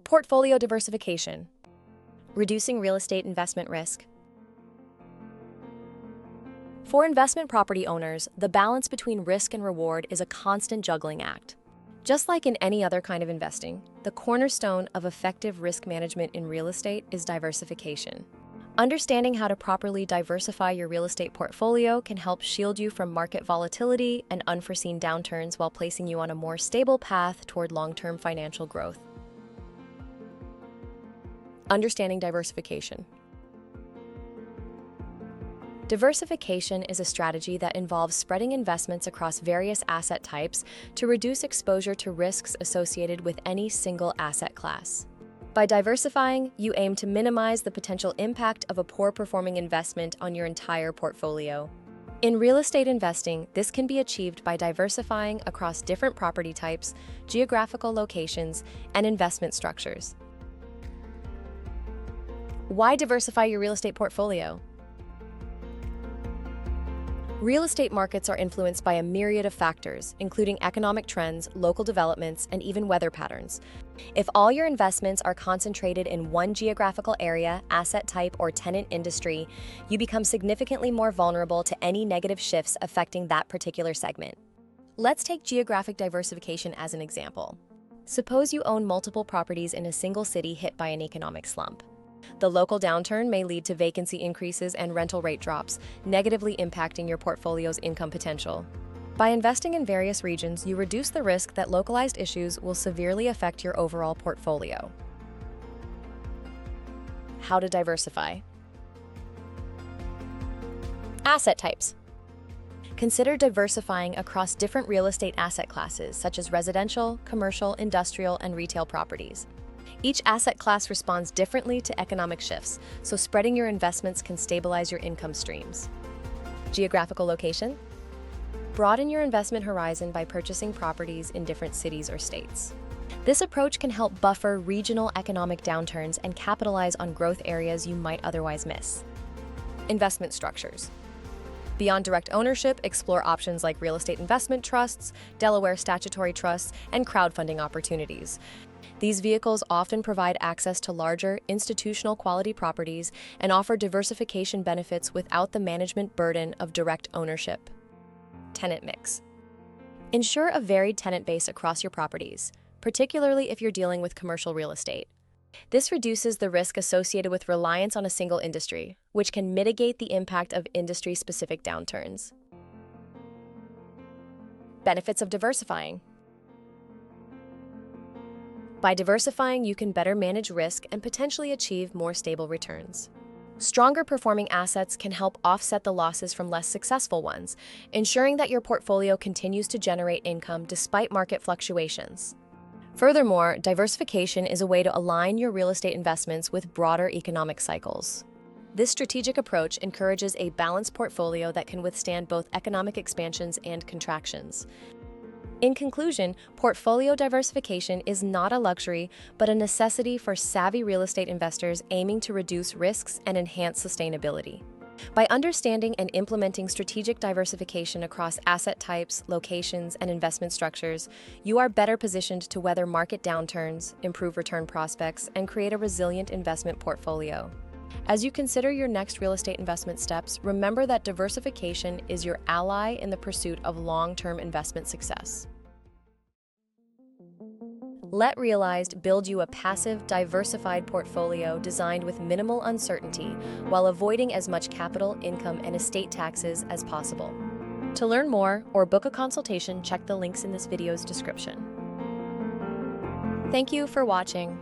Portfolio diversification. Reducing real estate investment risk. For investment property owners, the balance between risk and reward is a constant juggling act. Just like in any other kind of investing, the cornerstone of effective risk management in real estate is diversification. Understanding how to properly diversify your real estate portfolio can help shield you from market volatility and unforeseen downturns while placing you on a more stable path toward long-term financial growth. Understanding diversification. Diversification is a strategy that involves spreading investments across various asset types to reduce exposure to risks associated with any single asset class. By diversifying, you aim to minimize the potential impact of a poor-performing investment on your entire portfolio. In real estate investing, this can be achieved by diversifying across different property types, geographical locations, and investment structures. Why diversify your real estate portfolio? Real estate markets are influenced by a myriad of factors, including economic trends, local developments, and even weather patterns. If all your investments are concentrated in one geographical area, asset type, or tenant industry, you become significantly more vulnerable to any negative shifts affecting that particular segment. Let's take geographic diversification as an example. Suppose you own multiple properties in a single city hit by an economic slump. The local downturn may lead to vacancy increases and rental rate drops, negatively impacting your portfolio's income potential. By investing in various regions, you reduce the risk that localized issues will severely affect your overall portfolio. How to diversify. Asset types. Consider diversifying across different real estate asset classes, such as residential, commercial, industrial, and retail properties. Each asset class responds differently to economic shifts, so spreading your investments can stabilize your income streams. Geographical location. Broaden your investment horizon by purchasing properties in different cities or states. This approach can help buffer regional economic downturns and capitalize on growth areas you might otherwise miss. Investment structures. Beyond direct ownership, explore options like real estate investment trusts, Delaware statutory trusts, and crowdfunding opportunities. These vehicles often provide access to larger, institutional quality properties and offer diversification benefits without the management burden of direct ownership. Tenant mix. Ensure a varied tenant base across your properties, particularly if you're dealing with commercial real estate. This reduces the risk associated with reliance on a single industry, which can mitigate the impact of industry-specific downturns. Benefits of diversifying. By diversifying, you can better manage risk and potentially achieve more stable returns. Stronger performing assets can help offset the losses from less successful ones, ensuring that your portfolio continues to generate income despite market fluctuations. Furthermore, diversification is a way to align your real estate investments with broader economic cycles. This strategic approach encourages a balanced portfolio that can withstand both economic expansions and contractions. In conclusion, portfolio diversification is not a luxury, but a necessity for savvy real estate investors aiming to reduce risks and enhance sustainability. By understanding and implementing strategic diversification across asset types, locations, and investment structures, you are better positioned to weather market downturns, improve return prospects, and create a resilient investment portfolio. As you consider your next real estate investment steps, remember that diversification is your ally in the pursuit of long-term investment success. Let Realized build you a passive, diversified portfolio designed with minimal uncertainty while avoiding as much capital, income, and estate taxes as possible. To learn more or book a consultation, check the links in this video's description. Thank you for watching.